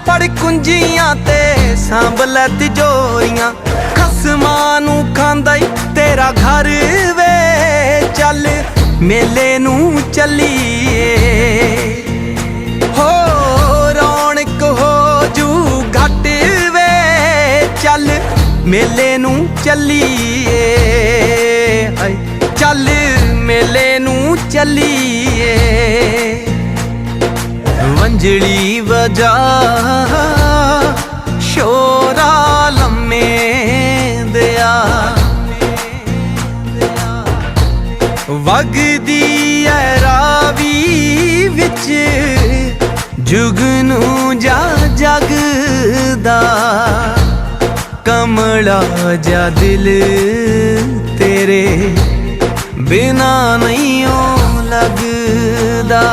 फड़ कुंजियां ते सांभ लै तिजोरियां खसमां नू खांदा ई तेरा घर वे चल मेले नू चलीए हो रौनक हो जू घट वे चल मेले नू चलीए चल मेले नू चलीए वंजड़ी वजा शोरा लम्मे दिया वगदी है रावी विच जुगनू जा जगदा कमला जा दिल तेरे बिना नहीं लगदा।